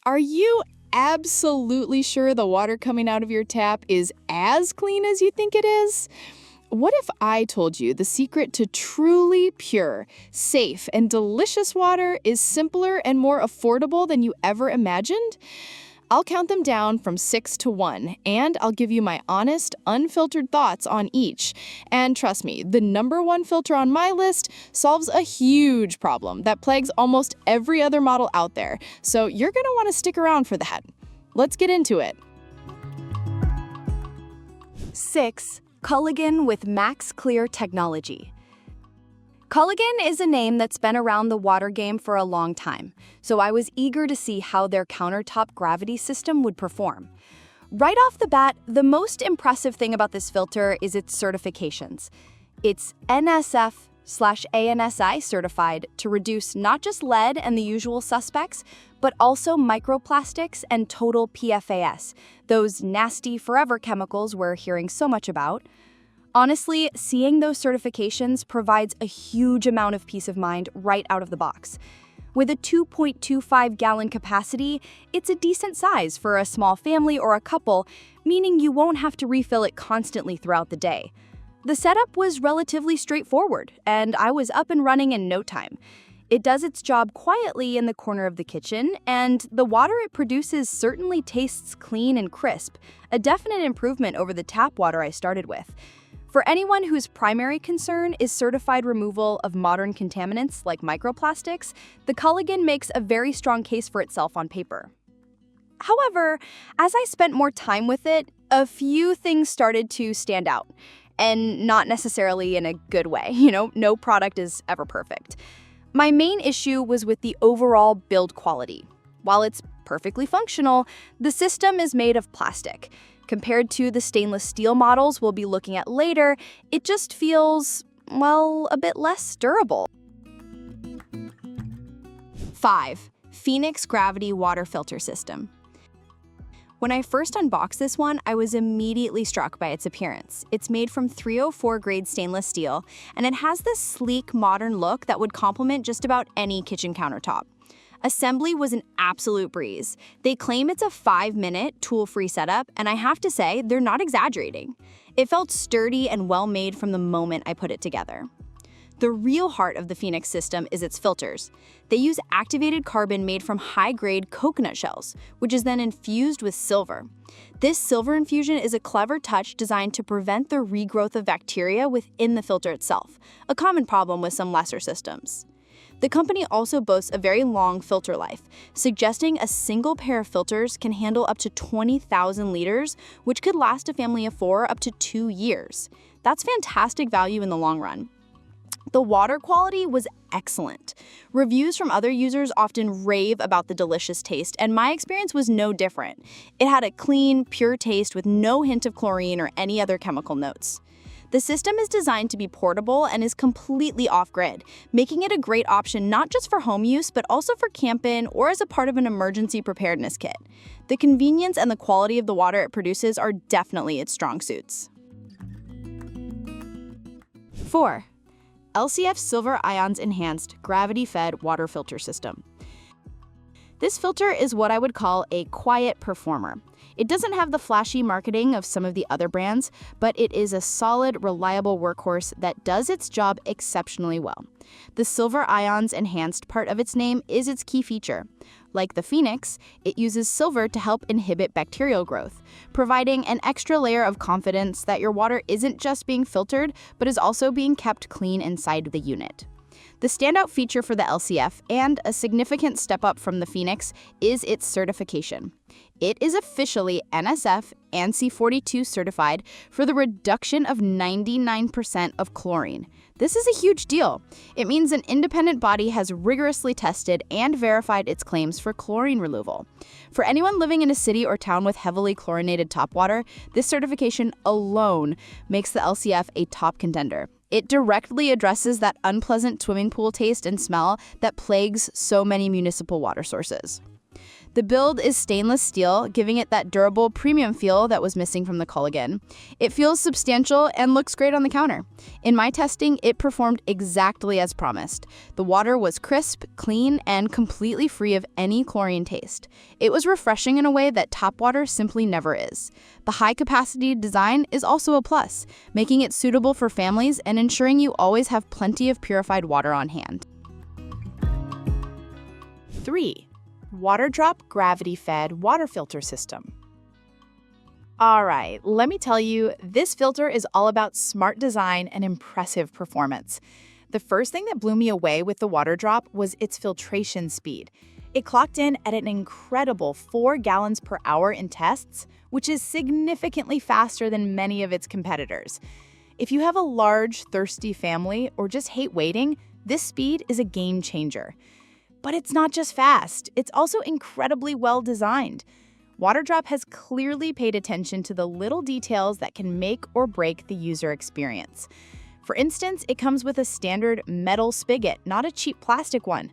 Are you absolutely sure the water coming out of your tap is as clean as you think it is? What if I told you the secret to truly pure, safe, and delicious water is simpler and more affordable than you ever imagined? I'll count them down from 6 to 1, and I'll give you my honest, unfiltered thoughts on each. And trust me, the number one filter on my list solves a huge problem that plagues almost every other model out there, so you're going to want to stick around for that. Let's get into it. 6. Culligan with MaxClear Technology. Culligan is a name that's been around the water game for a long time, so I was eager to see how their countertop gravity system would perform. Right off the bat, the most impressive thing about this filter is its certifications. It's NSF/ANSI certified to reduce not just lead and the usual suspects, but also microplastics and total PFAS, those nasty forever chemicals we're hearing so much about. Honestly, seeing those certifications provides a huge amount of peace of mind right out of the box. With a 2.25-gallon capacity, it's a decent size for a small family or a couple, meaning you won't have to refill it constantly throughout the day. The setup was relatively straightforward, and I was up and running in no time. It does its job quietly in the corner of the kitchen, and the water it produces certainly tastes clean and crisp, a definite improvement over the tap water I started with. For anyone whose primary concern is certified removal of modern contaminants like microplastics, the Culligan makes a very strong case for itself on paper. However, as I spent more time with it, a few things started to stand out, and not necessarily in a good way. No product is ever perfect. My main issue was with the overall build quality. While it's perfectly functional, the system is made of plastic. Compared to the stainless steel models we'll be looking at later, it just feels, well, a bit less durable. 5. Phoenix Gravity Water Filter System. When I first unboxed this one, I was immediately struck by its appearance. It's made from 304 grade stainless steel, and it has this sleek, modern look that would complement just about any kitchen countertop. Assembly was an absolute breeze. They claim it's a 5-minute, tool-free setup, and I have to say, they're not exaggerating. It felt sturdy and well-made from the moment I put it together. The real heart of the Phoenix system is its filters. They use activated carbon made from high-grade coconut shells, which is then infused with silver. This silver infusion is a clever touch designed to prevent the regrowth of bacteria within the filter itself, a common problem with some lesser systems. The company also boasts a very long filter life, suggesting a single pair of filters can handle up to 20,000 liters, which could last a family of 4 up to 2 years. That's fantastic value in the long run. The water quality was excellent. Reviews from other users often rave about the delicious taste, and my experience was no different. It had a clean, pure taste with no hint of chlorine or any other chemical notes. The system is designed to be portable and is completely off-grid, making it a great option not just for home use, but also for camping or as a part of an emergency preparedness kit. The convenience and the quality of the water it produces are definitely its strong suits. 4. LCF Silver Ions Enhanced Gravity-Fed Water Filter System. This filter is what I would call a quiet performer. It doesn't have the flashy marketing of some of the other brands, but it is a solid, reliable workhorse that does its job exceptionally well. The Silver Ions Enhanced part of its name is its key feature. Like the Phoenix, it uses silver to help inhibit bacterial growth, providing an extra layer of confidence that your water isn't just being filtered, but is also being kept clean inside the unit. The standout feature for the LCF, and a significant step up from the Phoenix, is its certification. It is officially NSF and C42 certified for the reduction of 99% of chlorine. This is a huge deal. It means an independent body has rigorously tested and verified its claims for chlorine removal. For anyone living in a city or town with heavily chlorinated top water, this certification alone makes the LCF a top contender. It directly addresses that unpleasant swimming pool taste and smell that plagues so many municipal water sources. The build is stainless steel, giving it that durable premium feel that was missing from the Culligan. It feels substantial and looks great on the counter. In my testing, it performed exactly as promised. The water was crisp, clean, and completely free of any chlorine taste. It was refreshing in a way that tap water simply never is. The high-capacity design is also a plus, making it suitable for families and ensuring you always have plenty of purified water on hand. 3. Waterdrop gravity-fed water filter system. All right, let me tell you, this filter is all about smart design and impressive performance. The first thing that blew me away with the Waterdrop was its filtration speed. It clocked in at an incredible 4 gallons per hour in tests, which is significantly faster than many of its competitors. If you have a large, thirsty family or just hate waiting, this speed is a game changer. But it's not just fast, it's also incredibly well designed. Waterdrop has clearly paid attention to the little details that can make or break the user experience. For instance, it comes with a standard metal spigot, not a cheap plastic one.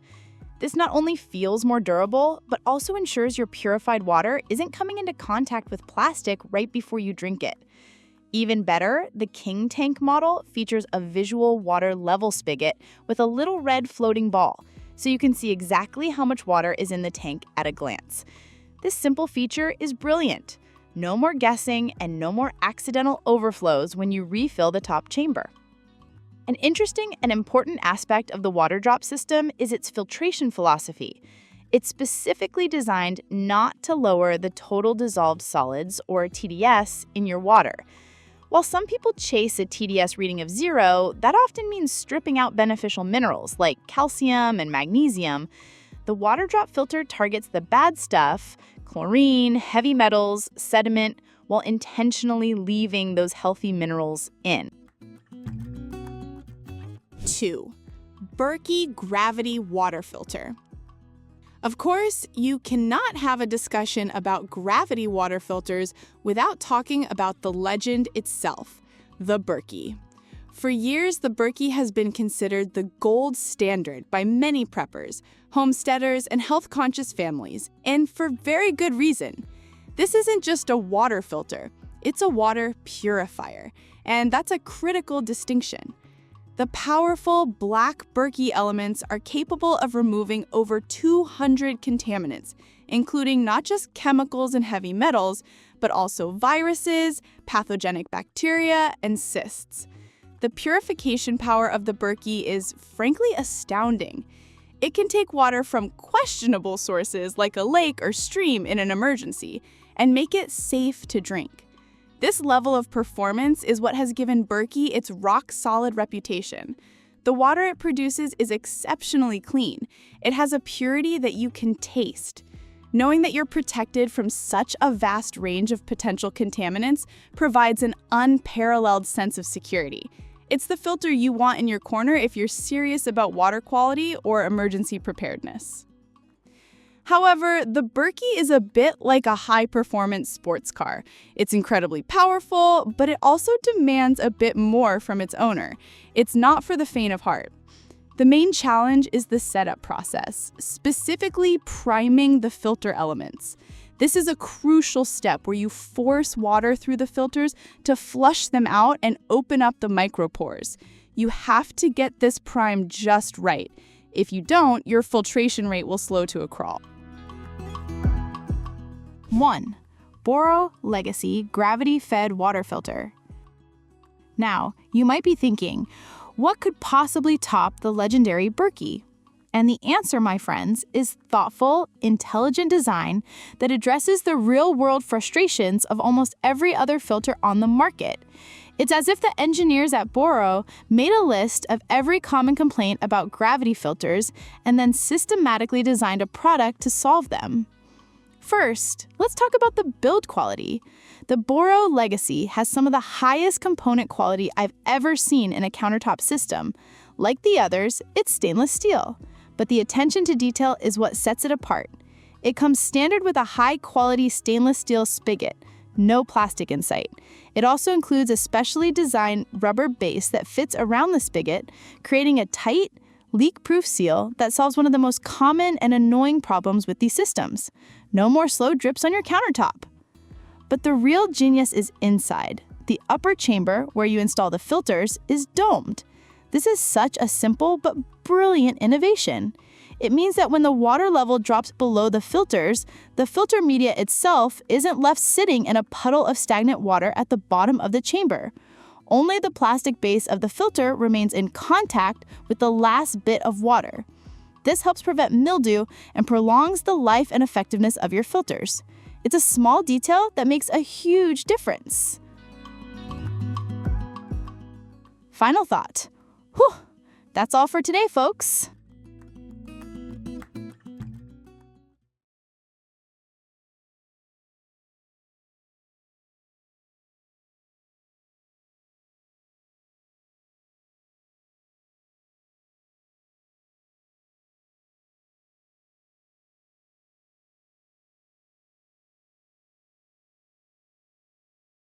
This not only feels more durable, but also ensures your purified water isn't coming into contact with plastic right before you drink it. Even better, the King Tank model features a visual water level spigot with a little red floating ball, so you can see exactly how much water is in the tank at a glance. This simple feature is brilliant. No more guessing and no more accidental overflows when you refill the top chamber. An interesting and important aspect of the Waterdrop system is its filtration philosophy. It's specifically designed not to lower the total dissolved solids, or TDS, in your water. While some people chase a TDS reading of 0, that often means stripping out beneficial minerals like calcium and magnesium. The Waterdrop filter targets the bad stuff, chlorine, heavy metals, sediment, while intentionally leaving those healthy minerals in. 2. Berkey Gravity Water Filter. Of course, you cannot have a discussion about gravity water filters without talking about the legend itself, the Berkey. For years, the Berkey has been considered the gold standard by many preppers, homesteaders, and health-conscious families, and for very good reason. This isn't just a water filter, it's a water purifier, and that's a critical distinction. The powerful black Berkey elements are capable of removing over 200 contaminants, including not just chemicals and heavy metals, but also viruses, pathogenic bacteria, and cysts. The purification power of the Berkey is frankly astounding. It can take water from questionable sources like a lake or stream in an emergency and make it safe to drink. This level of performance is what has given Berkey its rock-solid reputation. The water it produces is exceptionally clean. It has a purity that you can taste. Knowing that you're protected from such a vast range of potential contaminants provides an unparalleled sense of security. It's the filter you want in your corner if you're serious about water quality or emergency preparedness. However, the Berkey is a bit like a high-performance sports car. It's incredibly powerful, but it also demands a bit more from its owner. It's not for the faint of heart. The main challenge is the setup process, specifically priming the filter elements. This is a crucial step where you force water through the filters to flush them out and open up the micropores. You have to get this prime just right. If you don't, your filtration rate will slow to a crawl. 1. Borough Legacy Gravity-Fed Water Filter. Now, you might be thinking, what could possibly top the legendary Berkey? And the answer, my friends, is thoughtful, intelligent design that addresses the real-world frustrations of almost every other filter on the market. It's as if the engineers at Borough made a list of every common complaint about gravity filters and then systematically designed a product to solve them. First, let's talk about the build quality. The Borough Legacy has some of the highest component quality I've ever seen in a countertop system. Like the others, it's stainless steel, but the attention to detail is what sets it apart. It comes standard with a high-quality stainless steel spigot, no plastic in sight. It also includes a specially designed rubber base that fits around the spigot, creating a tight, leak-proof seal that solves one of the most common and annoying problems with these systems: No more slow drips on your countertop. But the real genius is inside. The upper chamber, where you install the filters, is domed. This is such a simple but brilliant innovation. It means that when the water level drops below the filters, the filter media itself isn't left sitting in a puddle of stagnant water at the bottom of the chamber. Only the plastic base of the filter remains in contact with the last bit of water. This helps prevent mildew and prolongs the life and effectiveness of your filters. It's a small detail that makes a huge difference. Final thought. Whew, that's all for today, folks.